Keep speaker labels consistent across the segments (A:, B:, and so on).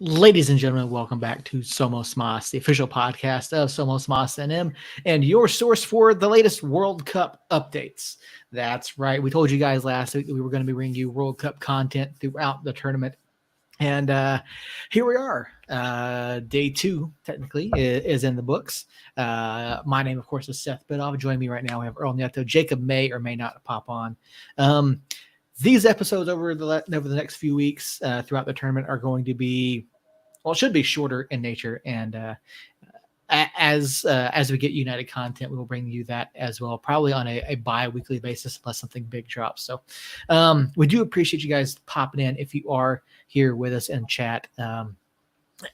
A: Ladies and gentlemen, welcome back to Somos Mas, the official podcast of Somos Mas NM, and your source for the latest World Cup updates. That's right. We told you guys last week that we were going to be bringing you World Cup content throughout the tournament. And here we are. Day two, technically, is in the books. My name, of course, is Seth Bidoff. Joining me right now, we have Earl Nieto. Jacob may or may not pop on. These episodes over the next few weeks throughout the tournament are going to be, well, it should be shorter in nature. And as we get United content, we will bring you that as well, probably on a bi-weekly basis unless something big drops. So we do appreciate you guys popping in if you are here with us in chat.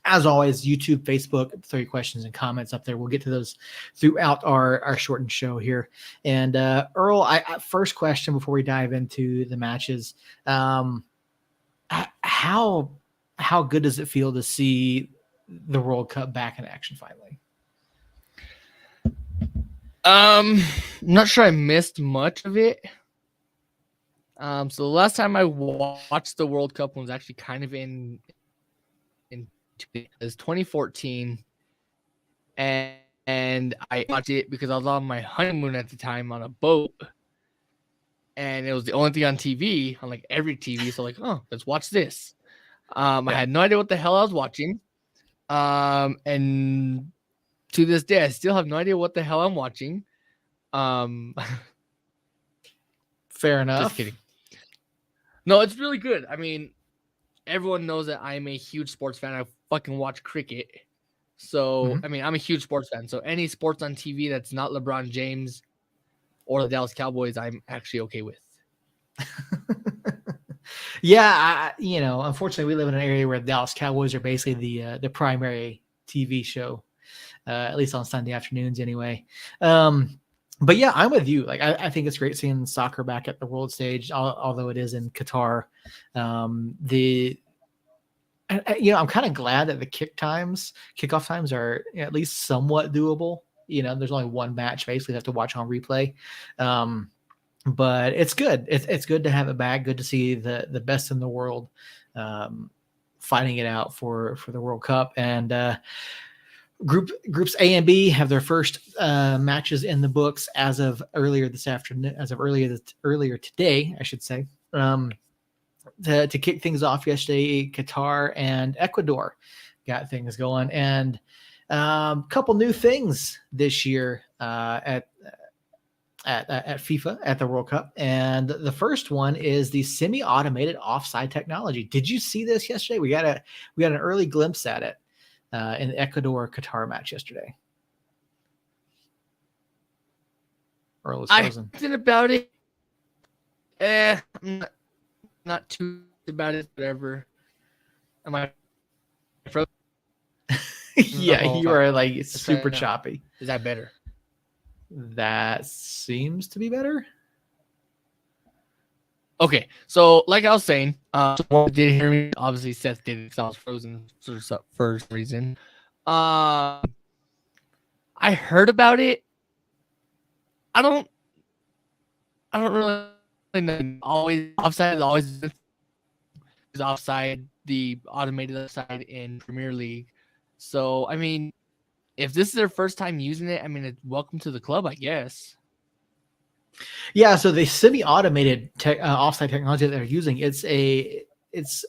A: As always, YouTube, Facebook, throw your questions and comments up there. We'll get to those throughout our shortened show here. And Earl, first question before we dive into the matches. How good does it feel to see the World Cup back in action finally?
B: I'm not sure I missed much of it. So the last time I watched the World Cup was actually kind of in 2014, and I watched it because I was on my honeymoon at the time on a boat, and it was the only thing on TV, on like every TV. So oh, let's watch this. I had no idea what the hell I was watching, and to this day I still have no idea what the hell I'm watching.
A: Fair enough.
B: Just kidding. No, it's really good. I mean, everyone knows that I'm a huge sports fan. I fucking watch cricket. So, I mean, I'm a huge sports fan. So any sports on TV that's not LeBron James or the Dallas Cowboys, I'm actually okay with.
A: Yeah, unfortunately, we live in an area where the Dallas Cowboys are basically the primary TV show, at least on Sunday afternoons anyway. But yeah, I'm with you. Like, I think it's great seeing soccer back at the world stage, although it is in Qatar. I'm kind of glad that the kickoff times are at least somewhat doable. There's only one match basically you have to watch on replay. But it's good. It's good to have it back. Good to see the best in the world fighting it out for the World Cup. And groups A and B have their first matches in the books as of earlier this afternoon, earlier today, I should say. To kick things off yesterday, Qatar and Ecuador got things going, and a couple new things this year at FIFA at the World Cup. And the first one is the semi-automated offside technology. Did you see this yesterday? We got an early glimpse at it in the Ecuador-Qatar match yesterday. Earl is frozen.
B: I did about it. I'm not too about it. Whatever. Am I frozen?
A: Yeah, you are like super choppy.
B: Is that better?
A: That seems to be better.
B: Okay, so like I was saying, someone did hear me. Obviously, Seth did because I was frozen for some reason. I heard about it. I don't really know. Always offside is always offside. The automated offside in Premier League. So I mean, if this is their first time using it, I mean, it's welcome to the club, I guess.
A: Yeah, so the semi-automated offside technology that they're using, it's a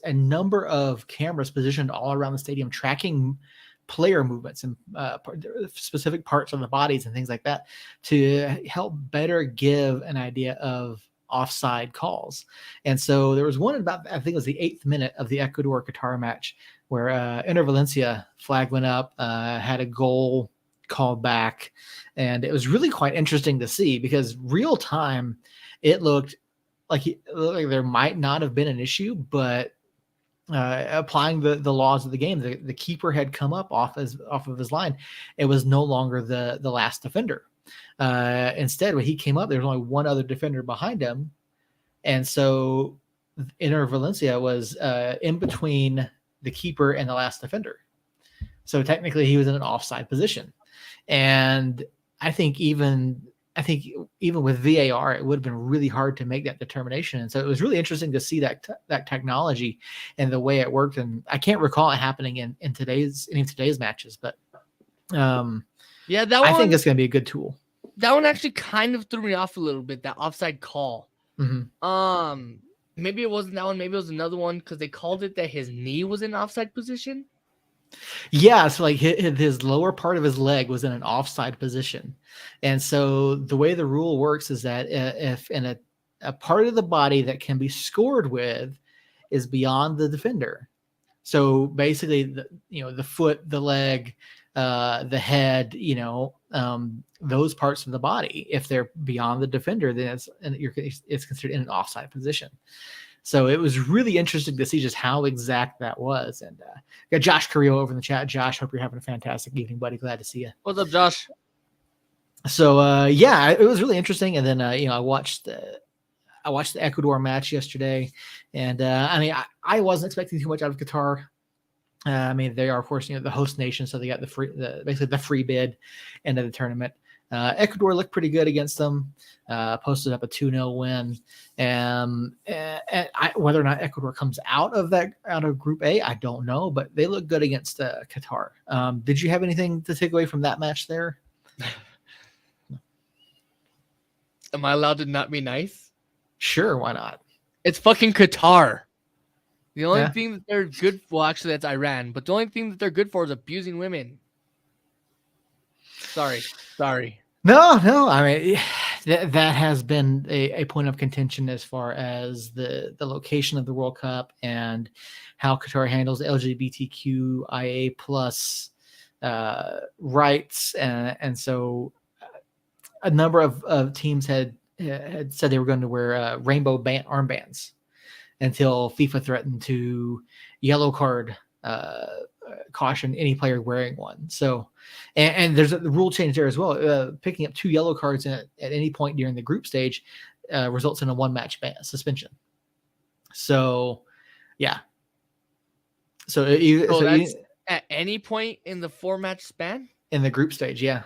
A: number of cameras positioned all around the stadium tracking player movements and specific parts of the bodies and things like that to help better give an idea of offside calls. And so there was one about, I think it was the 8th minute of the Ecuador-Qatar match where Inter Valencia flag went up, had a goal called back, and it was really quite interesting to see because real time it looked like there might not have been an issue, but applying the laws of the game, the keeper had come up off of his line. It was no longer the last defender. Instead, when he came up, there was only one other defender behind him, and so Inter Valencia was in between the keeper and the last defender. So technically, he was in an offside position. And I think even I think even with VAR, it would have been really hard to make that determination. And so it was really interesting to see that technology and the way it worked. And I can't recall it happening in today's matches, but
B: yeah, that
A: I
B: one,
A: think it's going to be a good tool.
B: That one actually kind of threw me off a little bit. That offside call.
A: Mm-hmm.
B: Maybe it wasn't that one. Maybe it was another one because they called it that his knee was in offside position.
A: Yeah, so like his lower part of his leg was in an offside position, and so the way the rule works is that if in a part of the body that can be scored with is beyond the defender, so basically the foot, the leg, the head, those parts of the body, if they're beyond the defender, then it's considered in an offside position. So it was really interesting to see just how exact that was. And got Josh Carrillo over in the chat. Josh, hope you're having a fantastic evening, buddy. Glad to see you.
B: What's up, Josh?
A: So yeah, it was really interesting. And then I watched the Ecuador match yesterday, and I mean I wasn't expecting too much out of Qatar. I mean they are of course the host nation, so they got basically the free bid end of the tournament. Ecuador looked pretty good against them, posted up a 2-0 win. And whether or not Ecuador comes out of Group A, I don't know, but they look good against Qatar. Did you have anything to take away from that match there?
B: Am I allowed to not be nice?
A: Sure, why not?
B: It's fucking Qatar. The only thing that they're good for, well, actually that's Iran, but the only thing that they're good for is abusing women. Sorry.
A: No. I mean, that has been a point of contention as far as the location of the World Cup and how Qatar handles LGBTQIA plus rights, and so a number of teams had said they were going to wear rainbow armbands until FIFA threatened to yellow card caution any player wearing one. So, and there's a rule change there as well. Picking up 2 yellow cards at any point during the group stage results in a 1-match suspension. So, yeah. So
B: that's at any point in the 4-match span
A: in the group stage, yeah.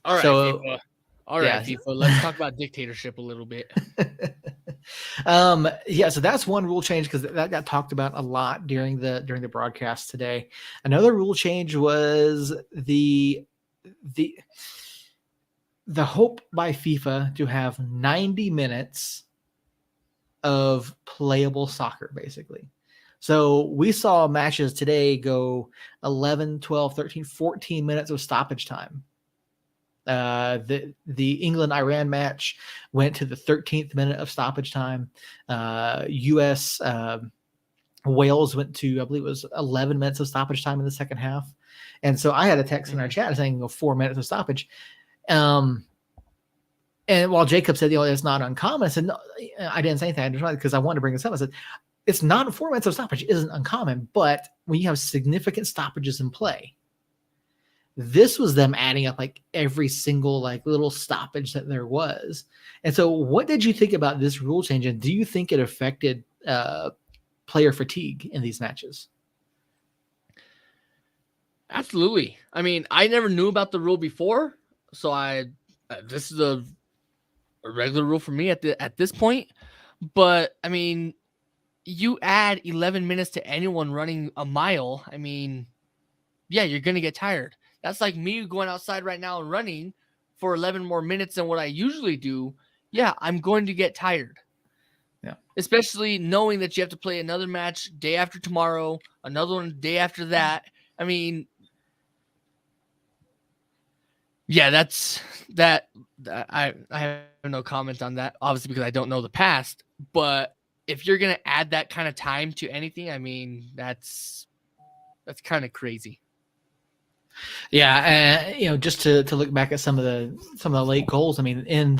B: All right, FIFA. FIFA. Let's talk about dictatorship a little bit.
A: Yeah, so that's one rule change because that got talked about a lot during the broadcast today. Another rule change was the hope by FIFA to have 90 minutes of playable soccer, basically. So we saw matches today go 11, 12, 13, 14 minutes of stoppage time. The England-Iran match went to the 13th minute of stoppage time. U.S. Wales went to, I believe it was 11 minutes of stoppage time in the second half. And so I had a text in our chat saying 4 minutes of stoppage. And while Jacob said, it's not uncommon, I said, no, I didn't say anything. Because I wanted to bring this up. I said, it's not 4 minutes of stoppage isn't uncommon, but when you have significant stoppages in play, this was them adding up like every single like little stoppage that there was. And so what did you think about this rule change? And do you think it affected player fatigue in these matches?
B: Absolutely. I mean, I never knew about the rule before. So this is a regular rule for me at this point. But I mean, you add 11 minutes to anyone running a mile. I mean, yeah, you're going to get tired. That's like me going outside right now and running for 11 more minutes than what I usually do. Yeah, I'm going to get tired.
A: Yeah.
B: Especially knowing that you have to play another match day after tomorrow, another one day after that. I mean, yeah, I have no comment on that, obviously, because I don't know the past. But if you're going to add that kind of time to anything, I mean, that's kind of crazy.
A: Yeah, just to look back at some of the late goals. I mean,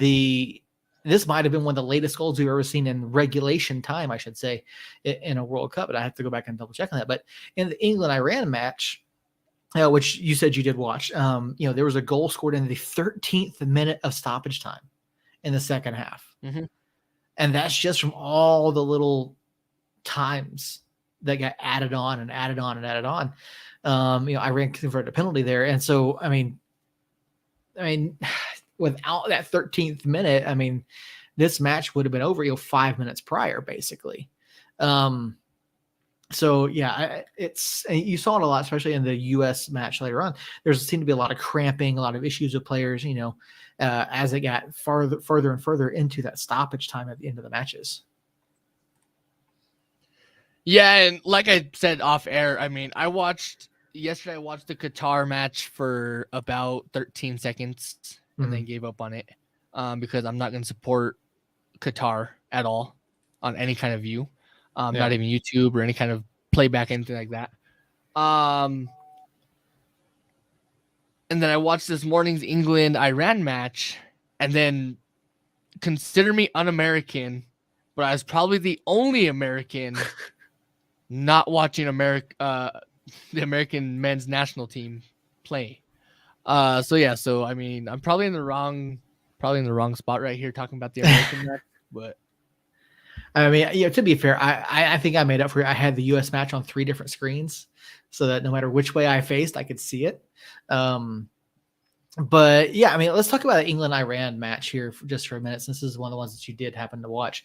A: this might have been one of the latest goals we've ever seen in regulation time, I should say, in a World Cup. But I have to go back and double check on that. But in the England-Iran match, which you said you did watch, there was a goal scored in the 13th minute of stoppage time in the second half, and that's just from all the little times that got added on and added on and added on. Iran converted a penalty there. And so, I mean, I mean, without that 13th minute, I mean, this match would have been over, 5 minutes prior, basically. So yeah, you saw it a lot, especially in the U.S. match later on. There seemed to be a lot of cramping, a lot of issues with players, as it got further and further into that stoppage time at the end of the matches.
B: Yeah, and like I said off air, I mean, yesterday I watched the Qatar match for about 13 seconds and then gave up on it because I'm not going to support Qatar at all on any kind of view, not even YouTube or any kind of playback, anything like that. And then I watched this morning's England-Iran match, and then consider me un-American, but I was probably the only American not watching the American men's national team play. So I mean, I'm probably in the wrong spot right here talking about the American match, but
A: I mean, to be fair, I think I made up for it. I had the U.S. match on 3 different screens so that no matter which way I faced, I could see it. But yeah, I mean, let's talk about the England-Iran match here just for a minute, since this is one of the ones that you did happen to watch.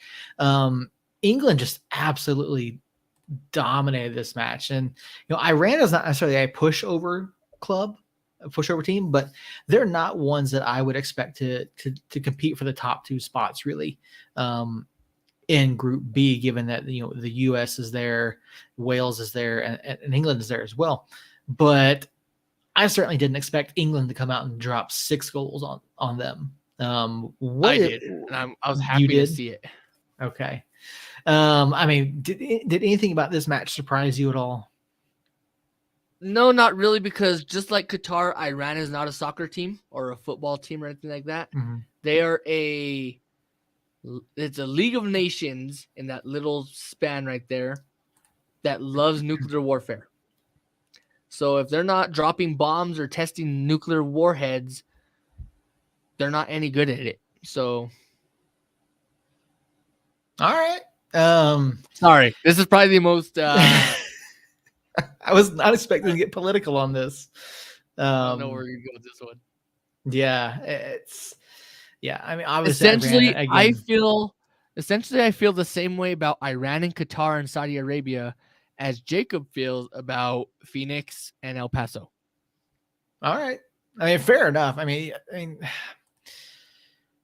A: England just absolutely dominated this match, and Iran is not necessarily a pushover team, but they're not ones that I would expect to compete for the top 2 spots really. In Group B, given that the U.S. is there, Wales is there, and England is there as well. But I certainly didn't expect England to come out and drop 6 goals on them.
B: I did, and I was happy to see it.
A: Okay. I mean, did anything about this match surprise you at all?
B: No, not really, because just like Qatar, Iran is not a soccer team or a football team or anything like that.
A: Mm-hmm.
B: They are it's a League of Nations in that little span right there that loves nuclear warfare. So if they're not dropping bombs or testing nuclear warheads, they're not any good at it. So,
A: all right.
B: Sorry, this is probably the most.
A: I was not expecting to get political on this.
B: I don't know where you're going with this one.
A: Yeah, I mean, obviously,
B: essentially, I feel the same way about Iran and Qatar and Saudi Arabia as Jacob feels about Phoenix and El Paso.
A: All right. I mean, fair enough. I mean,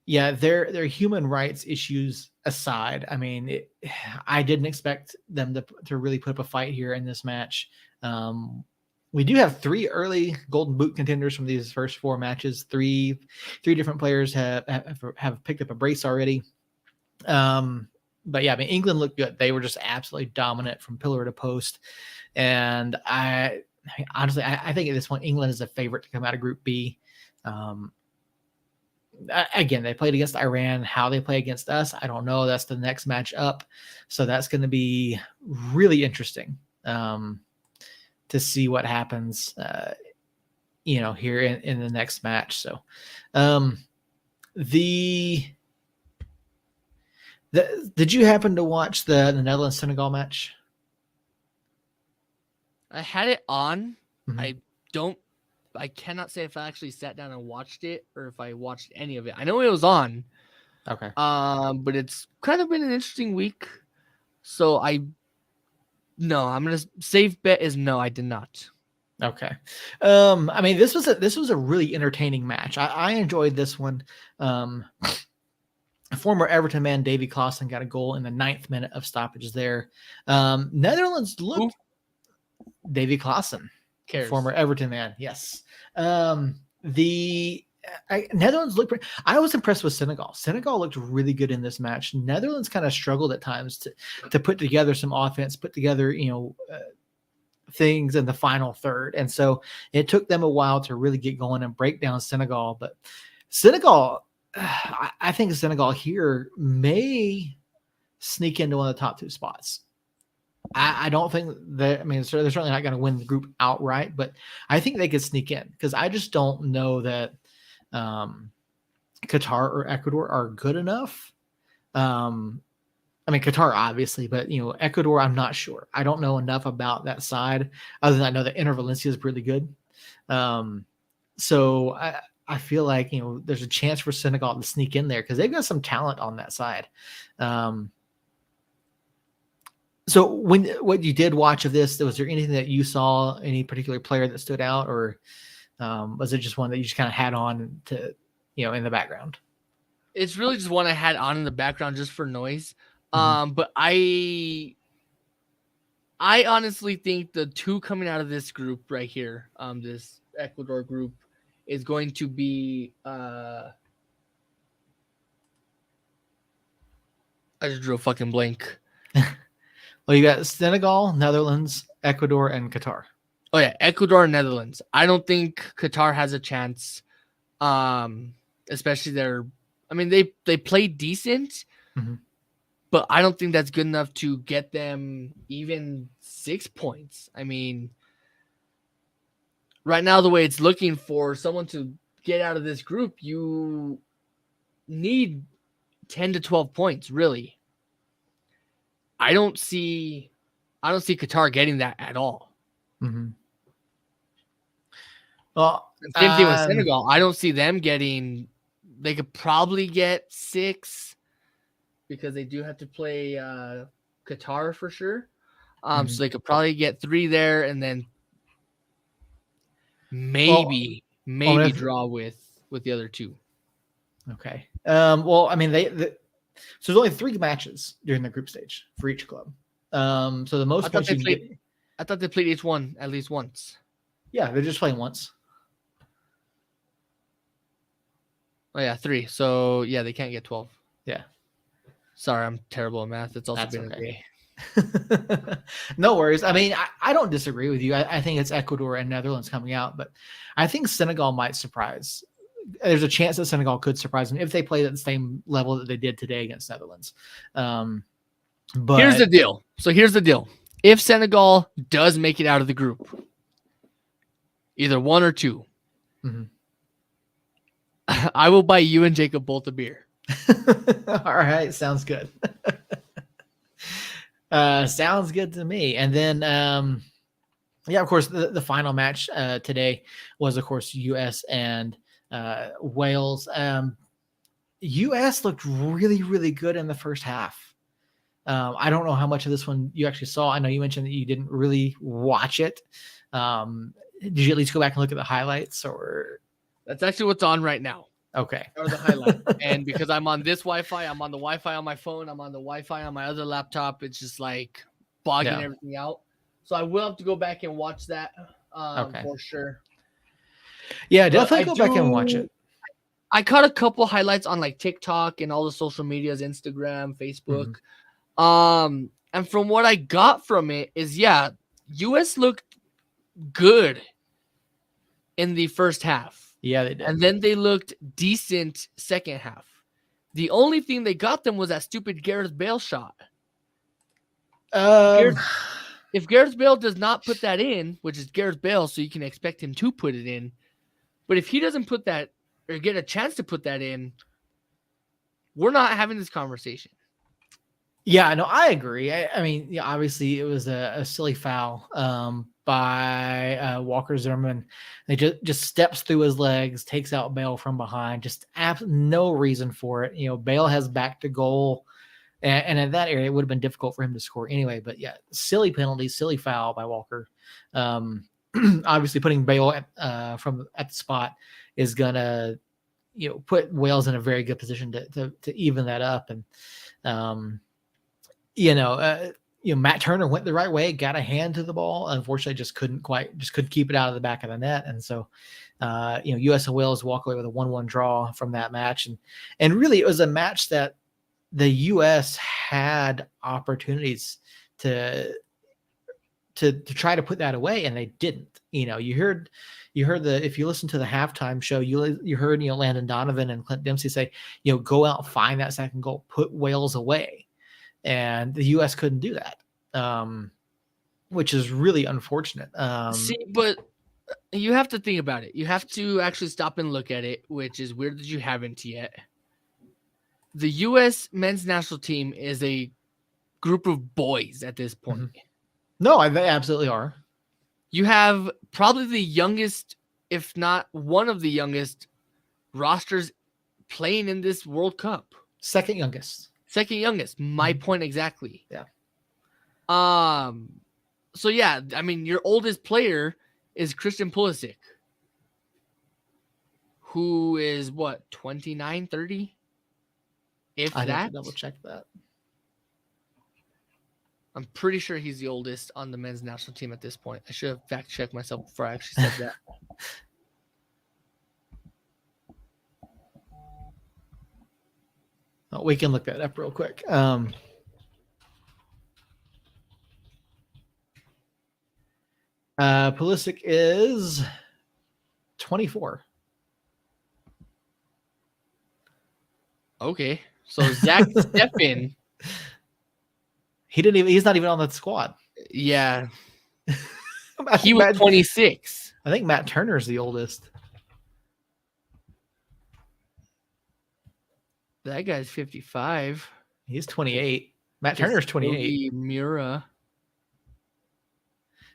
A: yeah, their human rights issues aside, I mean, I didn't expect them to really put up a fight here in this match. We do have 3 early Golden Boot contenders from these first 4 matches. Three different players have picked up a brace already. But yeah, I mean, England looked good. They were just absolutely dominant from pillar to post. And honestly, I think at this point, England is a favorite to come out of Group B. Again, they played against Iran. How they play against us, I don't know. That's the next match up. So that's going to be really interesting to see what happens, here in the next match. So did you happen to watch the Netherlands-Senegal match?
B: I had it on.
A: Mm-hmm.
B: I cannot say if I actually sat down and watched it or if I watched any of it. I know it was on.
A: Okay.
B: But it's kind of been an interesting week. So I'm gonna safe bet is no, I did not.
A: Okay. I mean, this was a really entertaining match. I enjoyed this one. Former Everton man Davy Klaassen got a goal in the 9th minute of stoppages there. Netherlands looked. Davy Klaassen, former Everton man. Yes. Netherlands looked. I was impressed with Senegal. Senegal looked really good in this match. Netherlands kind of struggled at times to put together some offense, put together things in the final third, and so it took them a while to really get going and break down Senegal. But Senegal, I think Senegal here may sneak into one of the top 2 spots. I don't think that. I mean, they're certainly not going to win the group outright, but I think they could sneak in because I just don't know that Qatar or Ecuador are good enough. I mean, Qatar obviously, but Ecuador, I'm not sure. I don't know enough about that side other than I know that Inter Valencia is really good. So I feel like, there's a chance for Senegal to sneak in there because they've got some talent on that side. So what you did watch of this, was there anything that you saw, any particular player that stood out, or was it just one that you just kind of had on to, in the background?
B: It's really just one I had on in the background just for noise.
A: Mm-hmm.
B: But I honestly think the two coming out of this group right here, this Ecuador group, is going to be I just drew a fucking blank.
A: Well, you got Senegal, Netherlands, Ecuador, and Qatar.
B: Oh yeah, Ecuador and Netherlands. I don't think Qatar has a chance. Especially they play decent,
A: Mm-hmm.
B: but I don't think that's good enough to get them even 6 points. I mean, right now the way it's looking for someone to get out of this group, you need 10 to 12 points, really. I don't see Qatar getting that at all.
A: Mm-hmm. Well,
B: same thing with Senegal. I don't see them getting. They could probably get 6 because they do have to play Qatar for sure. So they could probably get 3 there, and then maybe draw with the other 2.
A: Okay. Well, I mean, so there's only 3 matches during the group stage for each club. So the most points you can get.
B: I thought they played each one at least once.
A: Yeah, they're just playing once.
B: Oh yeah, 3. So yeah, they can't get 12.
A: Yeah.
B: Sorry, I'm terrible at math. It's also been
A: okay. A day. No worries. I mean, I don't disagree with you. I think it's Ecuador and Netherlands coming out, but I think Senegal might surprise. There's a chance that Senegal could surprise them if they played at the same level that they did today against Netherlands. But
B: here's the deal. If Senegal does make it out of the group, either 1 or 2,
A: mm-hmm.
B: I will buy you and Jacob both a beer.
A: All right. Sounds good. Sounds good to me. And then, of course, the final match today was, of course, U.S. and Wales. U.S. looked really, really good in the first half. I don't know how much of this one you actually saw. I know you mentioned that you didn't really watch it. Did you at least go back and look at the highlights? Or
B: that's actually what's on right now.
A: Okay.
B: Or the highlight. And because I'm on this Wi-Fi, I'm on the Wi-Fi on my phone, I'm on the Wi-Fi on my other laptop. It's just like bogging everything out. So I will have to go back and watch that for sure.
A: Yeah, definitely go back and watch it.
B: I caught a couple highlights on like TikTok and all the social medias, Instagram, Facebook. Mm-hmm. And from what I got from it is, US looked good in the first half.
A: Yeah, they did.
B: And then they looked decent second half. The only thing they got them was that stupid Gareth Bale shot. If Gareth Bale does not put that in, which is Gareth Bale, so you can expect him to put it in. But if he doesn't put that or get a chance to put that in, we're not having this conversation.
A: Yeah, no, I agree. I mean, obviously it was a silly foul by Walker Zimmerman. He just steps through his legs, takes out Bale from behind. Just no reason for it. Bale has back to goal, and in that area, it would have been difficult for him to score anyway. But yeah, silly penalty, silly foul by Walker. Obviously, putting Bale at the spot is gonna put Wales in a very good position to even that up. And Matt Turner went the right way, got a hand to the ball. Unfortunately, just couldn't keep it out of the back of the net. And so, U.S. and Wales walk away with a 1-1 draw from that match. And really, it was a match that the U.S. had opportunities to try to put that away, and they didn't. You heard if you listen to the halftime show, you heard Landon Donovan and Clint Dempsey say, go out, find that second goal, put Wales away. And the U.S. couldn't do that, which is really unfortunate.
B: But you have to think about it. You have to actually stop and look at it, which is weird that you haven't yet. The U.S. men's national team is a group of boys at this point.
A: Mm-hmm. No, they absolutely are.
B: You have probably the youngest, if not one of the youngest, rosters playing in this World Cup.
A: Second youngest.
B: My point exactly.
A: Yeah.
B: So yeah, I mean, your oldest player is Christian Pulisic, who is what, 29, 30? If
A: I'd
B: that.
A: have to double check that.
B: I'm pretty sure he's the oldest on the men's national team at this point. I should have fact checked myself before I actually said that.
A: Oh, we can look that up real quick. Pulisic is 24.
B: Okay, so Zach Steffen.
A: He's not even on that squad.
B: Yeah. He was 26.
A: I think Matt Turner's the oldest.
B: That guy's 55.
A: He's 28. Matt Turner's 28.
B: Mura.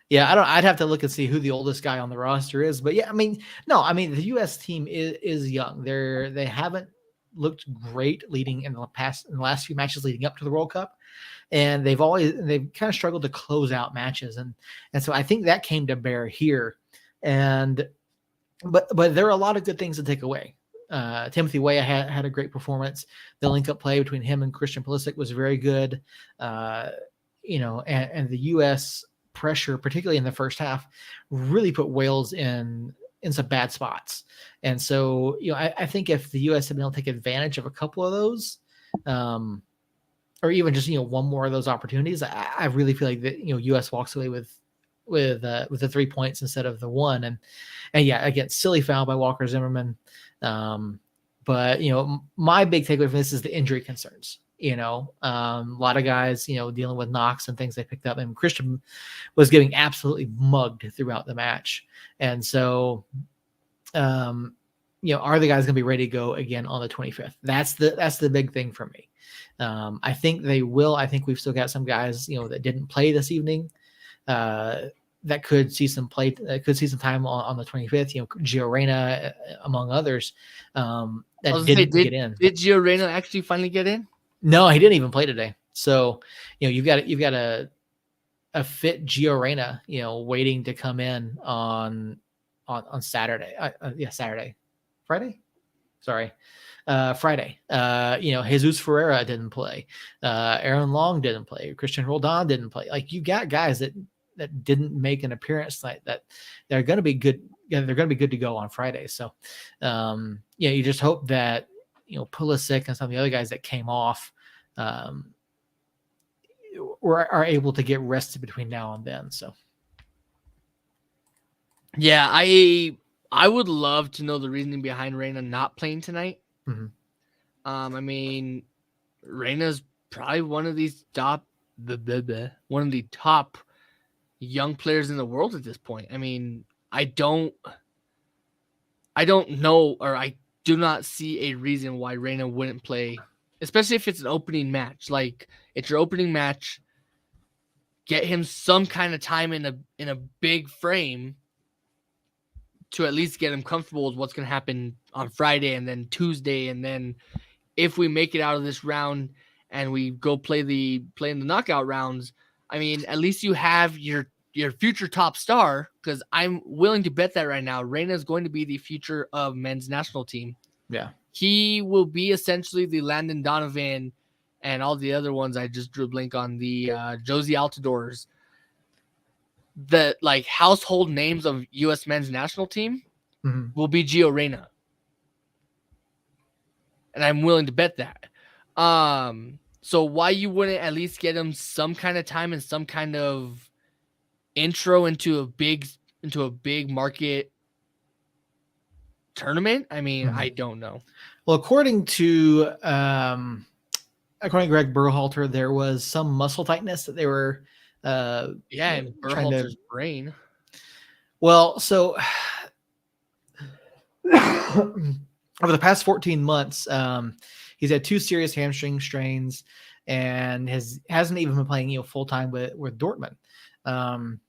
A: Yeah, I'd have to look and see who the oldest guy on the roster is. But yeah, the US team is young. They haven't looked great leading in the last few matches leading up to the World Cup. And they've kind of struggled to close out matches. And so I think that came to bear here. But there are a lot of good things to take away. Timothy Weah had a great performance. The link-up play between him and Christian Pulisic was very good. And the U.S. pressure, particularly in the first half, really put Wales in some bad spots. And so, I think if the U.S. had been able to take advantage of a couple of those, or even just one more of those opportunities, I really feel like that U.S. walks away with the 3 points instead of the one. And yeah, again, silly foul by Walker Zimmerman. But my big takeaway from this is the injury concerns. A lot of guys dealing with knocks and things they picked up, and Christian was getting absolutely mugged throughout the match. And so are the guys going to be ready to go again on the 25th? That's the big thing for me. I think they will. I think we've still got some guys that didn't play this evening that could see some time on the 25th. Gio Reyna among others that didn't get in.
B: Did Gio Reyna actually finally get in?
A: No, he didn't even play today. So you've got a fit Gio Reyna waiting to come in on Saturday. Saturday, Friday. Sorry. Friday. Jesus Ferreira didn't play. Aaron Long didn't play. Christian Roldan didn't play. Like, you got guys that didn't make an appearance that they're going to be good. Yeah, they're going to be good to go on Friday. So, you just hope that Pulisic and some of the other guys that came off are able to get rested between now and then. So,
B: yeah, I would love to know the reasoning behind Reyna not playing tonight.
A: Mm-hmm.
B: Reyna's probably one of the top young players in the world at this point. I mean, I don't know, or I do not see a reason why Reyna wouldn't play, especially if it's an opening match. Like, it's your opening match. Get him some kind of time in a big frame to at least get him comfortable with what's going to happen on Friday and then Tuesday. And then if we make it out of this round and we go play in the knockout rounds, I mean, at least you have your future top star, because I'm willing to bet that right now Reyna is going to be the future of men's national team.
A: Yeah.
B: He will be essentially the Landon Donovan and all the other ones I just drew a blank on, the Josie Altidores, the household names of U.S. men's national team.
A: Mm-hmm.
B: Will be Gio Reyna. And I'm willing to bet that. So why you wouldn't at least get him some kind of time and some kind of intro into a big market tournament? I mean,
A: Mm-hmm.
B: I don't know.
A: Well, according to Greg Berhalter, there was some muscle tightness that they were
B: in Berhalter's brain.
A: Well, so over the past 14 months, he's had 2 serious hamstring strains and hasn't even been playing full time with Dortmund.
B: And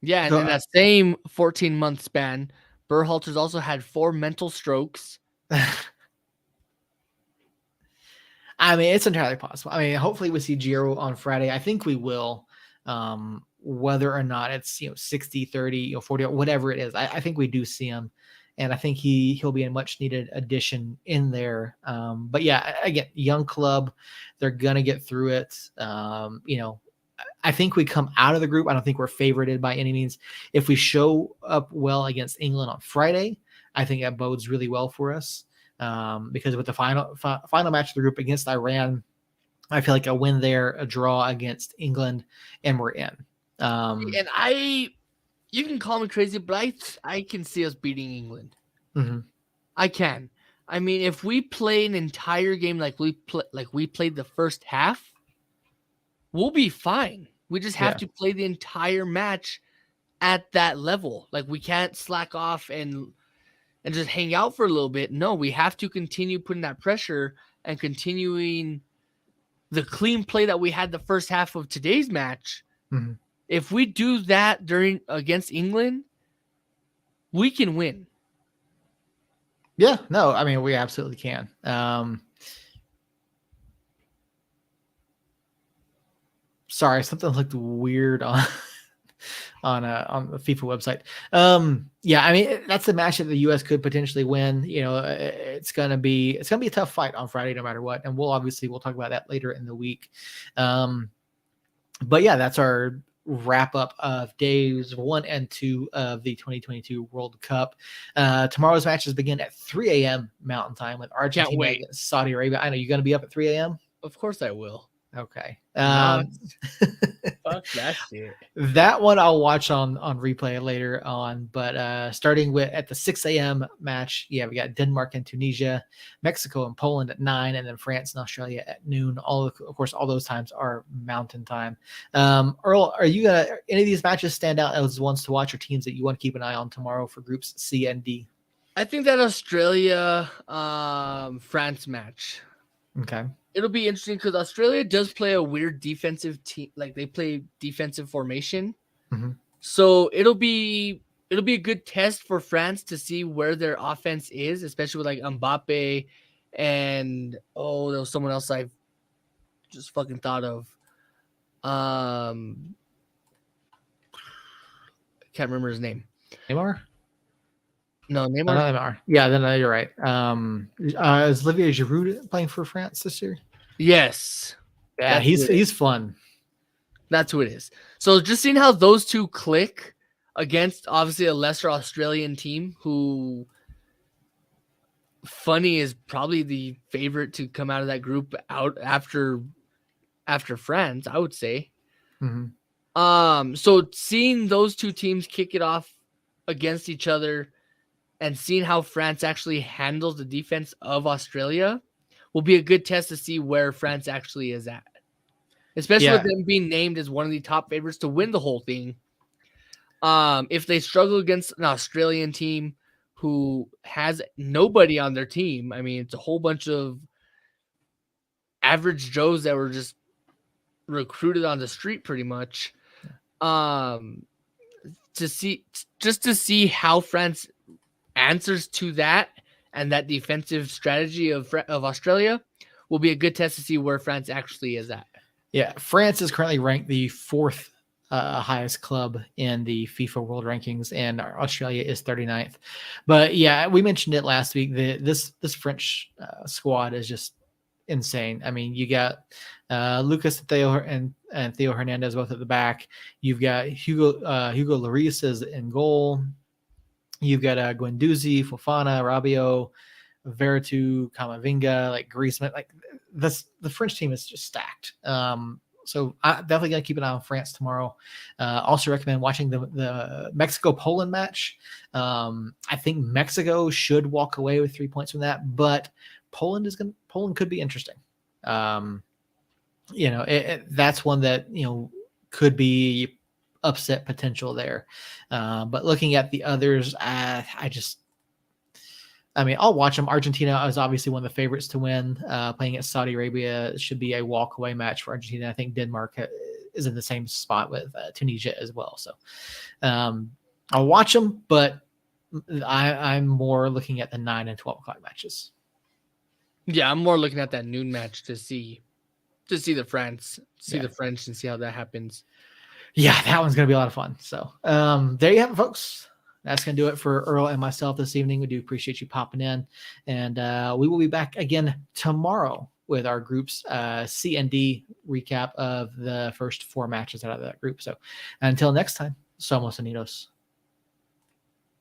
B: in that same 14-month span, Berhalter's also had 4 mental strokes,
A: I mean, it's entirely possible. I mean, hopefully we see Giro on Friday. I think we will. Whether or not it's 60, 30, 40, whatever it is, I think we do see him, and I think he'll be a much needed addition in there. But yeah, again, young club, they're gonna get through it. I think we come out of the group. I don't think we're favorited by any means. If we show up well against England on Friday, I think that bodes really well for us. Because with the final match of the group against Iran, I feel like a win there, a draw against England, and we're in.
B: And you can call me crazy, but I can see us beating England.
A: Mm-hmm.
B: I can. I mean, if we play an entire game like we played the first half, we'll be fine. We just have to play the entire match at that level. Like, we can't slack off and just hang out for a little bit. No, we have to continue putting that pressure and continuing the clean play that we had the first half of today's match.
A: Mm-hmm.
B: If we do that against England, we can win.
A: Yeah, no, I mean, we absolutely can. Sorry, something looked weird on the FIFA website. Yeah, I mean, that's a match that the U.S. could potentially win. It's gonna be a tough fight on Friday, no matter what, and we'll talk about that later in the week. But yeah, that's our wrap up of days 1 and 2 of the 2022 World Cup. Tomorrow's matches begin at 3 a.m. Mountain Time with Argentina against Saudi Arabia. I know you're gonna be up at 3 a.m.
B: Of course I will.
A: Okay.
B: Fuck that shit.
A: That one I'll watch on replay later on. But starting at the 6 a.m. match, we got Denmark and Tunisia, Mexico and Poland at 9, and then France and Australia at noon. Of course, all those times are Mountain Time. Earl, are you gonna any of these matches stand out as ones to watch, or teams that you want to keep an eye on tomorrow for groups C and D?
B: I think that Australia France match.
A: Okay.
B: It'll be interesting because Australia does play a weird defensive team. Like, they play defensive formation.
A: Mm-hmm.
B: So it'll be a good test for France to see where their offense is, especially with like Mbappe and there was someone else I just fucking thought of. Can't remember his name.
A: Neymar?
B: No, Neymar.
A: Neymar. Yeah, then you're right. Is Olivier Giroud playing for France this year?
B: Yes.
A: Yeah, he's fun.
B: That's who it is. So just seeing how those two click against obviously a lesser Australian team, who funny is probably the favorite to come out of that group out after France, I would say.
A: Mm-hmm.
B: So seeing those two teams kick it off against each other and seeing how France actually handles the defense of Australia will be a good test to see where France actually is at. Especially with them being named as one of the top favorites to win the whole thing. If they struggle against an Australian team who has nobody on their team, I mean, it's a whole bunch of average Joes that were just recruited on the street pretty much. To see how France answers to that and that defensive strategy of Australia will be a good test to see where France actually is at.
A: Yeah, France is currently ranked the 4th highest club in the FIFA World Rankings, and Australia is 39th. But yeah, we mentioned it last week. This French squad is just insane. I mean, you got Lucas and Theo Hernandez both at the back. You've got Hugo Lloris is in goal. You've got Guendouzi, Fofana, Rabiot, Veretout, Camavinga, like Griezmann. Like the French team is just stacked. So I definitely gonna keep an eye on France tomorrow. Also recommend watching the Mexico-Poland match. I think Mexico should walk away with 3 points from that, but Poland could be interesting. That's one that could be upset potential there. But looking at the others, I'll watch them. Argentina is obviously one of the favorites to win. Playing at Saudi Arabia should be a walk-away match for Argentina. I think Denmark is in the same spot with Tunisia as well. So I'll watch them, but I'm more looking at the 9 and 12 o'clock matches.
B: Yeah, I'm more looking at that noon match to see the French and see how that happens.
A: Yeah, that one's going to be a lot of fun. So there you have it, folks. That's going to do it for Earl and myself this evening. We do appreciate you popping in. And we will be back again tomorrow with our groups C and D recap of the first 4 matches out of that group. So until next time, Somos Unidos.